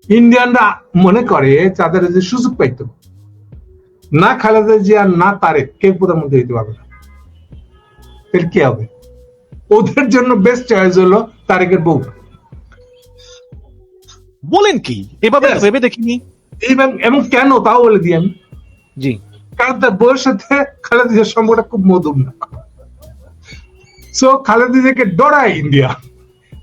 ইন্ডিয়ানরা মনে করে তাদের যে সুযোগ পাইতো, না খালেদা জিয়া না তারেক কেউ প্রধানমন্ত্রী হইতে পারবে না, এর কি হবে? ওদের জন্য বেস্ট চয়েস হলো তারেকের বউ। বলেন কি? এভাবে ভেবে দেখিনি। এবং কেন তাও বলে দিই আমি। জি। কারণ তার বউয়ের সাথে খালেদা জিয়ার সম্পর্কটা খুব মধুর না, সো খালেদা জিয়াকে ডরায় ইন্ডিয়া,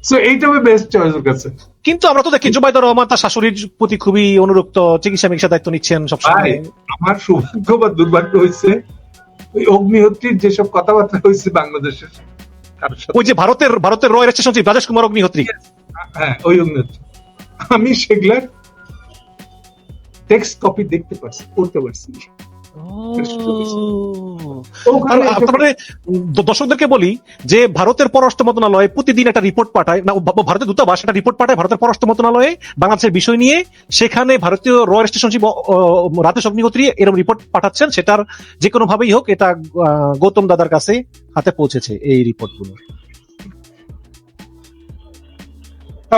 সো এইটা বেস্ট চয়েস ওর কাছে। কিন্তু আমরা তো দেখি জুবাইদুর রহমান তার শাশুড়ির প্রতি খুবই অনুরক্ত, চিকিৎসা দায়িত্ব নিচ্ছেন সবসময়। আমার সৌভাগ্য বা দুর্ভাগ্য হয়েছে ওই অগ্নিহোত্রীর যেসব কথাবার্তা হয়েছে বাংলাদেশের, ওই যে ভারতের royal station chief Rajesh Kumar Agnihotri, হ্যাঁ ওই অগ্নিহোত্রী, আমি সেগুলার টেক্সট কপি দেখতে পারছি, পড়তে পারছি। দর্শকদেরকে বলি যে ভারতের পররাষ্ট্র মন্ত্রণালয় প্রতিদিন একটা রিপোর্ট পাঠায়, না ভারতের দূতাবাস একটা রিপোর্ট পাঠায় ভারতের পররাষ্ট্র মন্ত্রণালয়ে বাংলাদেশের বিষয় নিয়ে। সেখানে ভারতীয় royal station chief Rajesh Agnihotri এরকম রিপোর্ট পাঠাচ্ছেন, সেটার যে কোনো ভাবেই হোক এটা গৌতম দাদার কাছে হাতে পৌঁছেছে এই রিপোর্ট গুলো।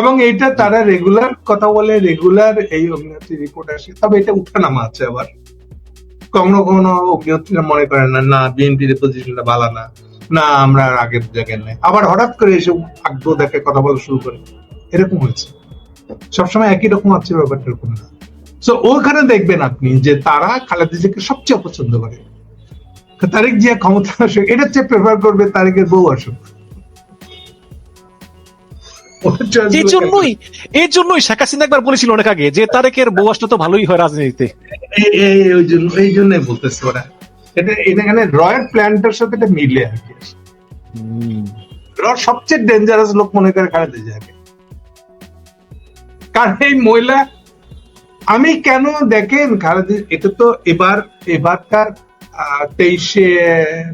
এবং এটা তারা রেগুলার কথা বলে, রেগুলার এই অগ্নিহোত্রী রিপোর্ট আসে। তবে এটা উঠানামা আছে, আবার কখনো কখনো অগ্নিহোত্রীরা মনে করেন না বিএনপির পজিশনটা ভালো না, না আমরা আগের জায়গায় নেই, আবার হঠাৎ করে এসে আগ্রহ দেখে কথা বলা শুরু করে, এরকম হয়েছে। সবসময় একই রকম আছে ব্যাপারটা, এরকম না। সো ওখানে দেখবেন আপনি যে তারা খালেদা জিয়াকে সবচেয়ে অপছন্দ করে। তারেক জিয়া ক্ষমতা আসুক এটার চেয়ে প্রেফার করবে তারেকের বউ আসুক। এই জন্যই শেখ হাসিনা একবার বলেছিল অনেক আগে যে তারেকের বউ আসলে তো ভালোই হয় রাজনীতিতে। এই জন্যই বলতেছে ওরা, এটা এখানে রয়ের প্ল্যানটার সাথে এটা মিলে আর কি। সবচেয়ে ডেঞ্জারাস লোক মনে করে খালেদা জিয়াকে, কারণ এই মহিলা, আমি কেন দেখেন খালেদা, এটা তো এবারকার 23শে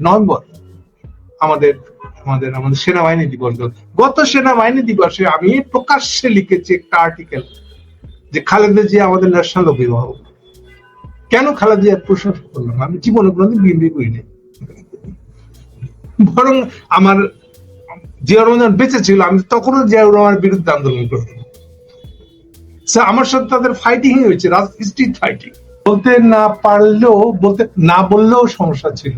নভেম্বর আমাদের আমাদের আমাদের সেনাবাহিনী দিবস। গত সেনাবাহিনী দিবসে আমি প্রকাশ্যে লিখেছি একটা আর্টিকেল যে খালেদা জিয়া আমাদের ন্যাশনাল অভিভাবক। কেন খালেদা জিয়ার প্রশংসা করলাম? আমি জীবনে কোনোদিন বিএনপি করিনি, বরং আমার জিয়াউর রহমান বেঁচে ছিল, আমি তখনও জিয়াউর রহমানের বিরুদ্ধে আন্দোলন করতাম। আমার সাথে তাদের ফাইটিং হয়েছে, স্ট্রিট ফাইটিং। বলতে না পারলেও, বলতে না বললেও সমস্যা ছিল,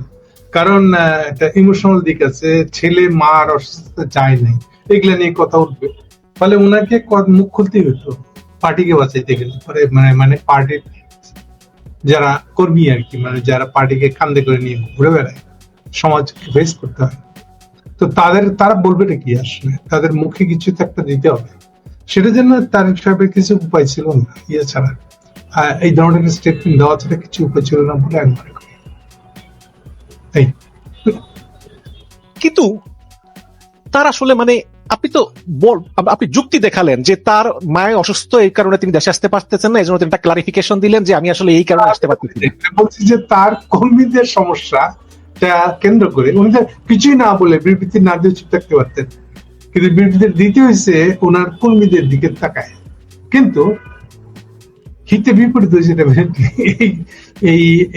কারণ একটা ইমোশনাল দিক আছে, ছেলে মার অসুস্থতা যায় নাই, এগুলা নিয়ে কথা উঠবে, ফলে ওনাকে মুখ খুলতেই হতো পার্টিকে বাঁচাইতে গেলে। মানে পার্টির যারা কর্মী আর কি, মানে যারা পার্টিকে কান্দে করে নিয়ে ঘুরে বেড়ায়, সমাজকে ফেস করতে হয়, তো তারা বলবেটা কি আসলে, তাদের মুখে কিছু তো একটা দিতে হবে। সেটার জন্য তারেক সাহেবের কিছু উপায় ছিল না, ইয়ে ছাড়া এই ধরনের স্টেটমেন্ট দেওয়া ছাড়া কিছু উপায় ছিল না বলে আমি মনে করি। কিন্তু তার আসলে মানে আপনি যুক্তি দেখালেন যে তার মায়ের অসুস্থ, এই কারণে তিনি দেশে আসতে পারতেছেন না, এই জন্য তিনি একটা ক্লারিফিকেশন দিলেন যে আমি আসলে এই কারণে আসতে পারতেছি না। বলছি যে তার কর্মীদের সমস্যা কেন্দ্র করে উনি কিছুই না বলে বিবৃতি না দিয়ে চুপ থাকতে পারতেন, কিন্তু বিবৃতি দিতে হয়েছে ওনার কর্মীদের দিকে তাকায়। কিন্তু হিতে বিপরীত হয়েছে,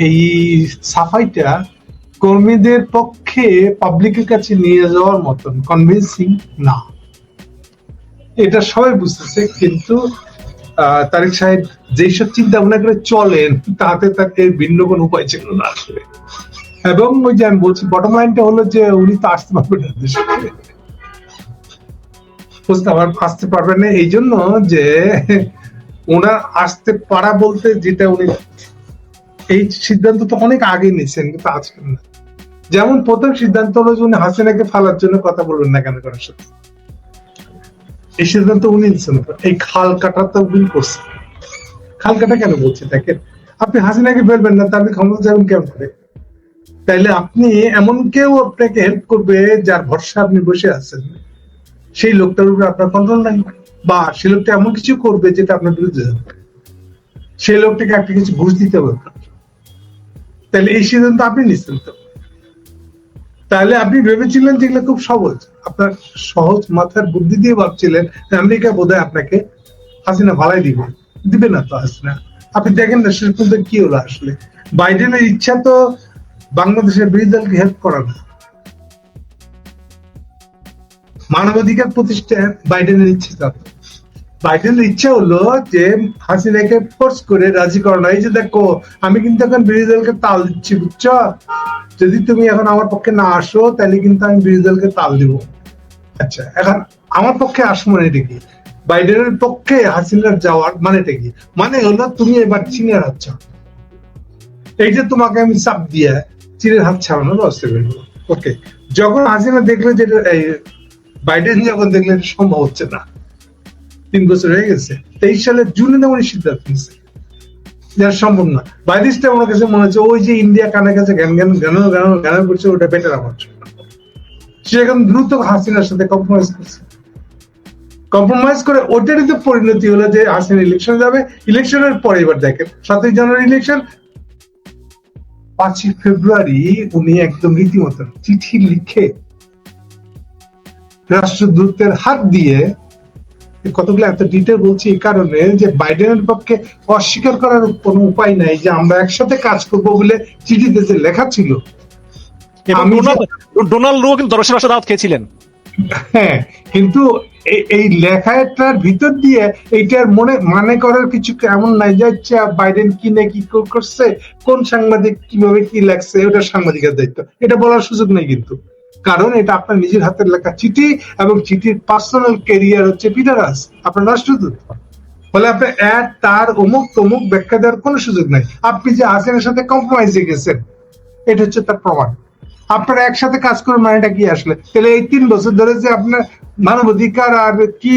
এই সাফাইটা কর্মীদের পক্ষে পাবলিকের কাছে নিয়ে যাওয়ার মতন কনভিন্সিং না, এটা সবাই বুঝতেছে। কিন্তু তারেক সাহেব যেসব চিন্তা ভাবনা করে চলেন তাতে তাকে ভিন্ন কোন উপায় ছিল না আসলে। এবং ওই যে আমি বলছি বটম লাইনটা হলো যে উনি তো আসতে পারবেন না দেশে, আসতে পারবেন না এই জন্য যে ওনার আসতে পারা বলতে যেটা উনি এই সিদ্ধান্ত তো অনেক আগে নিয়েছেন, কিন্তু আজকের না। যেমন প্রথম সিদ্ধান্ত হলো যে উনি হাসিনাকে ফালার জন্য কথা বলবেন না কেন করার সাথে, এই সিদ্ধান্ত উনি নিচ্ছেন। এই খাল কাটা তো উনি করছেন। খাল কাটা কেন বলছে দেখেন, আপনি হাসিনাকে ফেলবেন না, তাহলে ক্ষমতা যাবেন কেমন করে? তাইলে আপনি এমন কেউ আপনাকে হেল্প করবে যার ভরসা আপনি বসে আছেন, সেই লোকটার উপরে আপনার কন্ট্রোল নাই, বা সেই লোকটা এমন কিছু করবে যেটা আপনার বিরুদ্ধে যাবে, সেই লোকটাকে একটা কিছু ঘুষ দিতে হবে। তাহলে এই সিদ্ধান্ত আপনি নিচ্ছেন তো, তাহলে আপনি ভেবেছিলেন যেগুলো খুব সহজ, আপনার সহজ মাথার বুদ্ধি দিয়ে ভাবছিলেন আমেরিকা বোধহয় আপনাকে হাসিনা ভালাই দিবে না তো হাসিনা। আপনি দেখেন না শেষ পর্যন্ত কি হলো আসলে। বাইডেনের ইচ্ছা তো বাংলাদেশের বিরোধী দলকে হেল্প করা না, মানবাধিকার প্রতিষ্ঠায় বাইডেনের ইচ্ছে তা, বাইডেনের ইচ্ছা হলো যে হাসিনাকে ফোর্স করে রাজি করানো। এই যে দেখো, আমি কিন্তু এখন বিরোধী দলকে তাল দিচ্ছি, বুঝছো? যদি তুমি এখন আমার পক্ষে না আসো তাহলে কিন্তু আমি বিরোধী দলকে তাল দিব। আচ্ছা, এখন আমার পক্ষে আসবো মানে এটা কি? বাইডেনের পক্ষে হাসিনার যাওয়ার মানেটা কি? মানে হলো তুমি এবার চীনের হাত ছাড়ো। এই যে তোমাকে আমি চাপ দিয়ে চীনের হাত ছাড়ানোর ব্যবস্থা করবো। ওকে, যখন হাসিনা দেখলে যে বাইডেন যখন দেখলে এটা সম্ভব হচ্ছে না, 3 বছর হয়ে গেছে, 23 সালের জুনে উনি সিদ্ধান্ত নিচ্ছে যার সম্ভব না। বাইরিশটা আমার কাছে মনে হচ্ছে ওই যে ইন্ডিয়া কানের কাছে জ্ঞান করছে, ওটা বেটার আমার জন্য। সে এখন দ্রুত হাসিনার সাথে কম্প্রোমাইজ করছে, কম্প্রোমাইজ করে ওটারই তো পরিণতি হলো যে হাসিনা ইলেকশন যাবে। ইলেকশনের পরে এবার দেখেন 7ই জানুয়ারি ইলেকশন, 5ই ফেব্রুয়ারি উনি একদম রীতিমতো চিঠি লিখে রাষ্ট্রদূতের হাত দিয়ে, কতগুলো এত ডিটেল বলছি এই কারণে যে বাইডেনের পক্ষে অস্বীকার করার কোনো উপায় নাই যে আমরা একসাথে কাজ করব বলে চিঠিতে যে লেখা ছিল। আমি ডোনাল্ড রো কিন্তু দর্শকের সাথে দাওয়াত খেয়েছিলেন। হ্যাঁ, কিন্তু এই লেখাটার ভিতর দিয়ে এইটার মানে করার কিছু এমন নাই যে আচ্ছা বাইডেন কি না কি করছে, কোন সাংবাদিক কিভাবে কি লেখছে, ওটা সাংবাদিকের দায়িত্ব, এটা বলার সুযোগ নেই কিন্তু। কারণ এটা আপনার নিজের হাতের লেখা চিঠি, এবং চিঠির পার্সোনাল ক্যারিয়ার হচ্ছে পিটারাস, আপনার রাষ্ট্রদূত। ফলে আপনি তার অমুক তমুক ব্যাখ্যা দেওয়ার কোনো সুযোগ নাই। আপনি যে হাসিনার সাথে কম্প্রোমাইজে গেছেন, এটা হচ্ছে তার প্রমাণ। আপনারা একসাথে কাজ করার মানেটা কি আসলে? তাহলে এই 3 বছর ধরে যে আপনার মানবাধিকার আর কি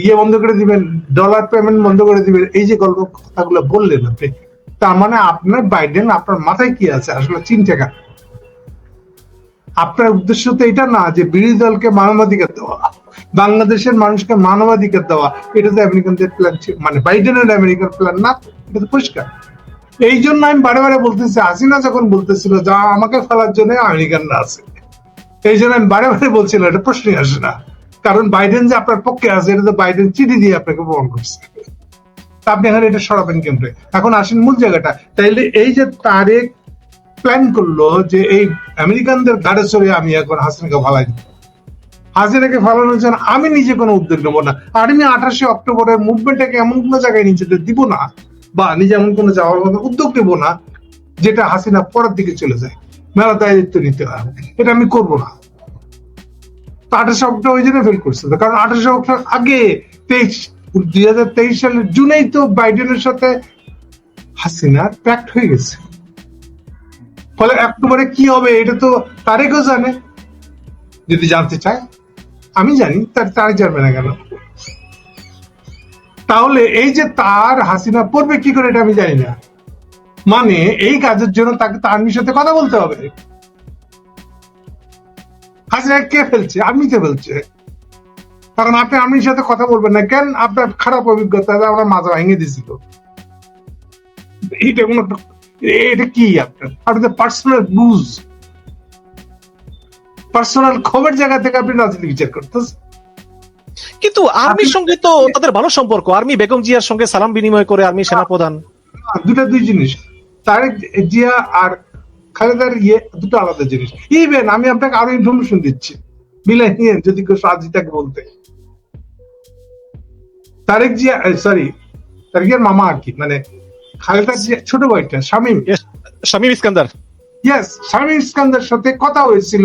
ইয়ে বন্ধ করে দিবেন, ডলার পেমেন্ট বন্ধ করে দিবেন, এই যে গল্প কথাগুলো বললেন আপনি, তার মানে আপনার বাইডেন আপনার মাথায় কি আছে আসলে চিন্তা করেন। আপনার উদ্দেশ্য তো এটা না যে বিরোধী দলকে মানবাধিকার দেওয়া, বাংলাদেশের মানুষকে মানবাধিকার দেওয়া। এটা তো আমেরিকানদের প্ল্যান, মানে বাইডেনের আমেরিকার প্ল্যান না, এটা তো পরিষ্কার। এই জন্য আমি বারে বারে বলতেছি, হাসিনা যখন বলতেছিল যা আমাকে ফেলার জন্য আমেরিকানরা আছে, এই জন্য আমি বারে বারে বলছিলাম এটা প্রশ্নই আসে না। কারণ বাইডেন যে আপনার পক্ষে আছে এটা তো বাইডেন চিঠি দিয়ে আপনাকে প্রমাণ করছে। আপনি এখন এটা সরাবেন কেমনে? এখন আসেন মূল জায়গাটা। তাইলে এই যে তারেক প্ল্যান করলো যে এই আমেরিকানদের গাড়ে চড়ে আমি এখন হাসিনাকে ফালাই দিব, হাসিনাকে ফালানোর জন্য আমি নিজে কোনো উদ্যোগ নেবো না, আর আমি 28শে অক্টোবরের মুভমেন্টটাকে এমন কোনো জায়গায় নিয়ে যেতে দিব না, বা নিজে এমন কোনো যাওয়ার মতো উদ্যোগ নেবো না যেটা হাসিনা পরের দিকে চলে যায়, মেলা দায়িত্ব নিতে হয়, এটা আমি করবো না। 28শে অক্টোবর ওই জন্য ফেল করছে, কারণ 28শে অক্টোবর আগে 2023 সালের জুনেই তো বাইডেনের সাথে হাসিনার প্যাক্ট হয়ে গেছে। ফলে অক্টোবরে কি হবে এটা তো তারেকও জানে, যদি জানতে চায়। আমি জানি, তার জানবে না কেন? তাহলে এই যে তার হাসিনা পড়বে কি করে এটা আমি জানি না, মানে এই কাজের জন্য তাকে আর্মির সাথে কথা বলতে হবে। হাসিনা কে ফেলছে? আর্মিতে ফেলছে। কারণ আপনি আর্মির সাথে কথা বলবেন না কেন? আপনার খারাপ অভিজ্ঞতা, আমরা মাজা ভেঙে দিছিল, এটা কোনো, এটা কি আপনার পার্সোনাল বুঝ, পার্সোনাল খবর জায়গা থেকে আপনি রাজনীতি বিচার করতেছেন। কিন্তু আর্মির সঙ্গে তো তাদের ভালো সম্পর্ক, আর্মি বেগম জিয়ার সঙ্গে সালাম বিনিময় করে আর্মি সেনাপ্রধান। দুই জিনিস, তারেক জিয়া আর খালেদার দুটো আলাদা জিনিস। ইভেন আমি আপনাকে আরো ইনফরমেশন দিচ্ছি, মিলাই নিয়ে যদি কেউ সাজিতাকে বলতে। তারেক জিয়া, সরি তারেক জিয়ার মামা আর কি, মানে খালেদা জিয়া ছোট ভাইটা শামীম ইস্কান্দার, ইয়েস, শামীম ইস্কান্দার সাথে কথা হয়েছিল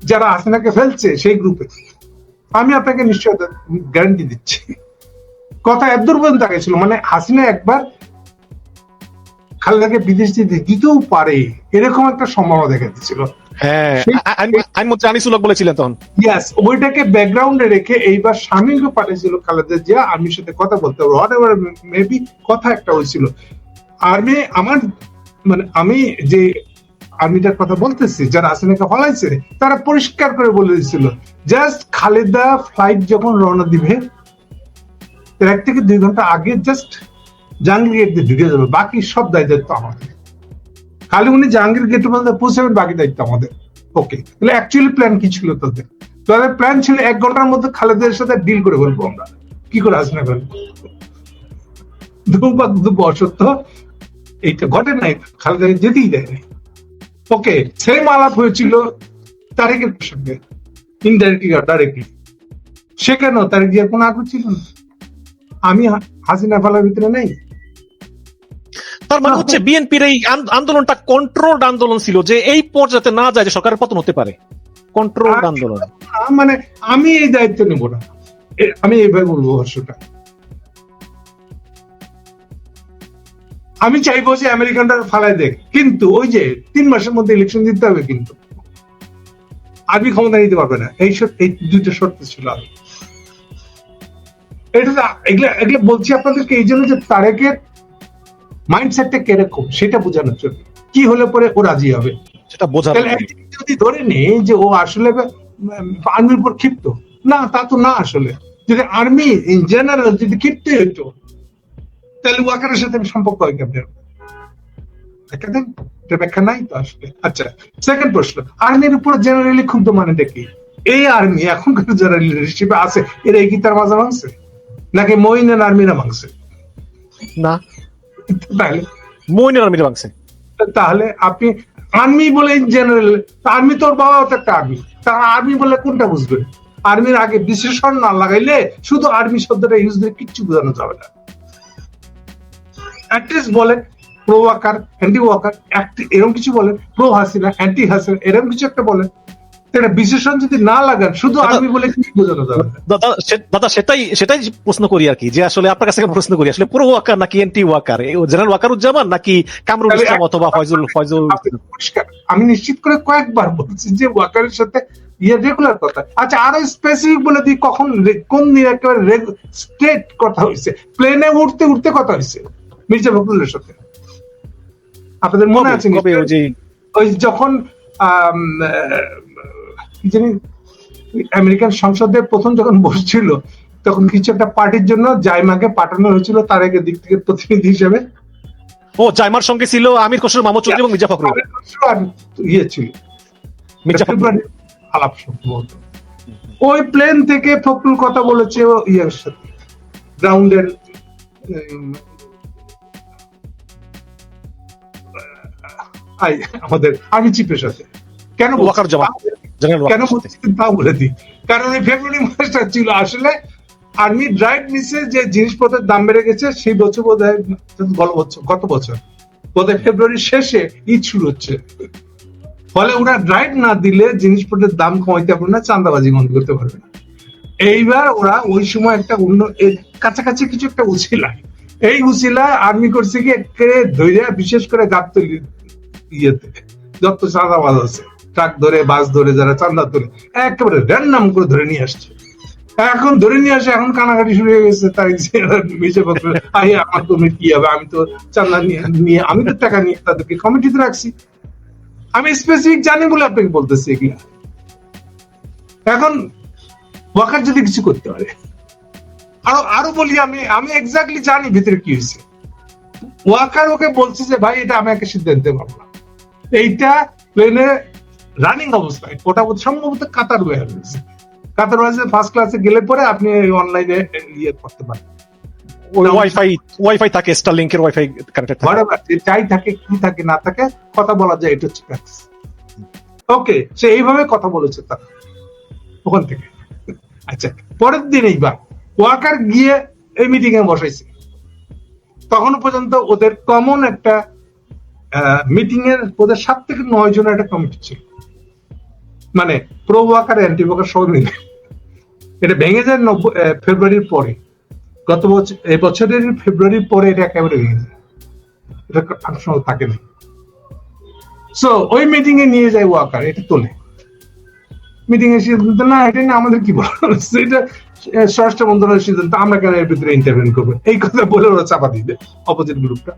যারা হাসিনাকে ফেলছে সেই গ্রুপে। আমি আপনাকে নিশ্চয় গ্যারান্টি দিচ্ছি, কথা এতদূর পর্যন্ত গেছিল, মানে হাসিনা একবার খালেদাকে বিদেশ দিতেও পারে এরকম একটা সম্ভাবনা দেখা দিচ্ছিল। হ্যাঁ, আইনমন্ত্রী আনিসুল হক বলেছিলেন তখন। ইয়েস, ওইটাকে ব্যাকগ্রাউন্ডে রেখে এইবার শামীমকে পাঠিয়েছিল খালেদা জিয়া আর্মির সাথে কথা বলতে, হোয়াট এভার মেবি কথা একটা হয়েছিল। আর্মি আমার, মানে আমি যে আর্মিটার কথা বলতেছি যারা হাসিনাকে ফলাইছে, তারা পরিষ্কার করে বলে দিয়েছিল জাস্ট খালেদা ফ্লাইট যখন রওনা দিবে 1 থেকে 2 ঘন্টা আগে জাস্ট জাহাঙ্গীর গেট দিয়ে ঢুকে যাবে, বাকি সব দায়িত্ব আমাদের। খালি উনি জাহাঙ্গীর গেট পর্যন্ত পৌঁছাবেন, বাকি দায়িত্ব আমাদের। ওকে, তাহলে অ্যাকচুয়ালি প্ল্যান কি ছিল তাদের? তাদের প্ল্যান ছিল 1 ঘন্টার মধ্যে খালেদার সাথে ডিল করে ফেলবো আমরা, কি করে হাসিনা ফেলবো। দুর্ভাগ্য অসত্য এইটা ঘটে নাই, খালেদাকে যেতেই দেয় নাই। ওকে, সেম আলাপ হয়েছিল তারেকের সঙ্গে, ইনডাইরেক্টলি আর ডাইরেক্টলি। সেখানেও তারেক জিয়ার কোনো আগ্রহ ছিল না, আমি হাসিনা ফালার ভিতরে নেই। তার মানে হচ্ছে বিএনপির এই আন্দোলনটা কন্ট্রোলড আন্দোলন ছিল, যে এই পর্যায়ে না যায় যে সরকারের পতন হতে পারে, কন্ট্রোলড আন্দোলন। মানে আমি এই দায়িত্ব নেব না, আমি এইভাবে বলবো ভাষ্যটা। আমি চাইবো যে আমেরিকানরা ফালাই দেখ, কিন্তু ওই যে 3 মাসের মধ্যে ইলেকশন দিতে হবে, কিন্তু আর্মি ক্ষমতা নিতে পারবে না। এই দুইটা শর্ত ছিল। এগুলো বলছি আপনাদেরকে এই জন্য যে তারেকের মাইন্ডসেটটা কিরকম সেটা বোঝানোর জন্য, কি হলে পরে ও রাজি হবে সেটা বোঝা। যদি ধরে নেই যে ও আসলে আর্মির উপর ক্ষিপ্ত, না তা তো না। আসলে যদি আর্মি ইন জেনারেল যদি ক্ষিপ্ত হইতো, তাহলে ওয়াকারের সাথে সম্পর্ক হয় কেমন? ব্যাখ্যা নাই তো আসলে। আচ্ছা, সেকেন্ড প্রশ্ন, আর্মির উপর জেনারেলি ক্ষুব্ধ মানেটা কি? এই আর্মি এখনকার যারা লিডারশিপে আছে এরা কি তার মাজা ভাঙছে, নাকি মইনের আর্মিরা ভাঙছে? না, তাহলে মইনের আর্মিরা ভাঙছে। তাহলে আপনি আর্মি বলে জেনারেল, আর্মি তোর বাবা তো একটা আর্মি, তার আর্মি বলে কোনটা বুঝবেন? আর্মির আগে বিশেষণ না লাগাইলে শুধু আর্মি শব্দটা ইউজ করে কিচ্ছু বোঝানো যাবে না। অ্যাটলিস্ট বলেন প্রো ওয়াকার, অ্যান্টি ওয়াকার, এরকম কিছু বলেন, প্রো হাসিনা, অ্যান্টি হাসিনা, এরকম কিছু একটা বলেন। এটা বিশেষণ যদি না লাগান, শুধু আর্মি বলে কি বোঝানো যাবে না। দাদা সেটাই প্রশ্ন করি আর কি, যে আসলে আপনার কাছে প্রশ্ন করি, আসলে পুরো ওয়াকার নাকি এন্টি ওয়াকার, জেনারেল ওয়াকারুজ্জামান নাকি কামরুল ইসলাম অথবা ফয়জুল? আমি নিশ্চিত করে কয়েকবার বলছি যে ওয়াকারের সাথে রেগুলার কথা। আচ্ছা, আরো স্পেসিফিক বলে দিই, কখন কোন দিন একেবারে স্ট্রেট কথা হয়েছে, প্লেনে উঠতে উঠতে কথা হয়েছে মির্জা ফখরুলের সাথে। আপনাদের মনে আছে ওই যখন আমেরিকান সংসদে প্রথম যখন বসছিল, তখন কিছু একটা পার্টির জন্য জাইমাকে পাঠানো হয়েছিল তারেকের দিক থেকে প্রতিনিধি হিসেবে। ও, জাইমার সঙ্গে ছিল আমির খসরু মাহমুদ চৌধুরী এবং মির্জা ফখরুল। ছিল মির্জা ফখরুল আলাপ সম্ভবত। ওই প্লেন থেকে ফখরুল কথা বলেছে ইয়ের সাথে, গ্রাউন্ডের আমাদের আর্মি চিফের সাথে। কেন তা বলে দিই, কারণ ওই ফেব্রুয়ারি মাসটা ছিল আসলে আর্মি ড্রাইভ নিচে যে জিনিসপত্রের দাম বেড়ে গেছে, সেই বছর বোধহয় গত বছর বোধহয় ফেব্রুয়ারির শেষে ঈদ শুরু হচ্ছে। ফলে ওরা ড্রাইভ না দিলে জিনিসপত্রের দাম কমাইতে পারবে না, চাঁদাবাজি বন্ধ করতে পারবে না। এইবার ওরা ওই সময় একটা অন্য কাছাকাছি কিছু একটা উছিলা, এই উছিলা আর্মি করছে কি ধৈর্য, বিশেষ করে গাবতলি ইয়েতে যত চাঁদাবাজ আছে, ট্রাক ধরে বাস ধরে যারা চাঁদা ধরে একেবারে র্যান্ডাম করে ধরে নিয়ে আসছে। এখন ধরে নিয়ে আসে, এখন কানাকাটি শুরু হয়ে গেছে। তাই আমার তুমি কি হবে, আমি তো চাঁদা নিয়ে আমি তো টাকা নিয়ে তাদেরকে কমিটিতে রাখছি। আমি স্পেসিফিক জানি বলে আপনাকে বলতেছি এগুলা। এখন ওয়াকার যদি কিছু করতে পারে, আরো বলি, আমি এক্স্যাক্টলি জানি ভিতরে কি হয়েছে। ওয়াকার ওকে বলছে যে ভাই এটা আমি একটা সিদ্ধান্ত পারবো না, এইটা প্লেনে রানিং অবস্থায়, ওটা সম্ভবত কাতার ওয়ারওয়েজে, কাতার ওয়ারওয়েজে ফার্স্ট ক্লাসে গেলে পরে আপনি অনলাইনে ইয়ে করতে পারেন, ওয়াইফাই থাকে, স্টারলিংকের ওয়াইফাই কানেক্টেড থাকে, যাই থাকে কি থাকে না থাকে কথা বলা যায়, এটা হচ্ছে প্র্যাকটিস। ওকে, সে এইভাবে কথা বলেছে তার ওখান থেকে। আচ্ছা, পরের দিন এইবার ওয়াকার গিয়ে এই মিটিং এ বসাইছে। তখনও পর্যন্ত ওদের কমন একটা মিটিং এর ওদের 7 থেকে 9 জনের একটা কমিটি ছিল, মানে প্রো ওয়াকার অ্যান্টি ওয়াকার সব মিলে। এটা ভেঙে যায় ফেব্রুয়ারির পরে, গত বছর এই বছরের ফেব্রুয়ারির পরে এটা একেবারে ভেঙে যায়, এটা ফাংশনাল থাকে না। সো ওই মিটিং এ নিয়ে যায় ওয়াকার, এটা তোলে মিটিং এর সিদ্ধান্ত, না এটা না আমাদের কি বলা, এটা স্বরাষ্ট্র মন্ত্রণালয়ের সিদ্ধান্ত, আমরা কেন এর ভিতরে ইন্টারভেন করবো, এই কথা বলে ওরা চাপা দিয়ে দেয় অপোজিট গ্রুপটা।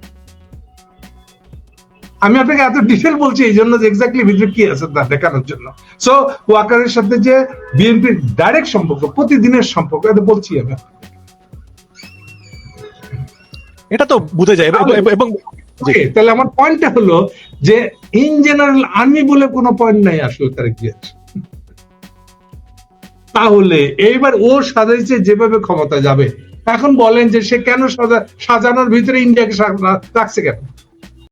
আমি আপনাকে এত ডিটেল বলছি এই জন্য যে এক্স্যাক্টলি ভিতরে কি আছে তা দেখানোর জন্য। সো ওয়াকারের সাথে যে বিএনপির ডাইরেক্ট সম্পর্ক, প্রতিদিনের সম্পর্ক, এটা বলছি আমি। এটা তো বুঝে যায়। এবং তাহলে আমার পয়েন্টটা হলো যে ইন জেনারেল আর্মি বলে কোনো পয়েন্ট নাই আসলে তার কি আছে। তাহলে এইবার ও সাজাইছে যেভাবে ক্ষমতা যাবে, এখন বলেন যে সে কেন সাজানোর ভিতরে ইন্ডিয়াকে রাখছে কেন?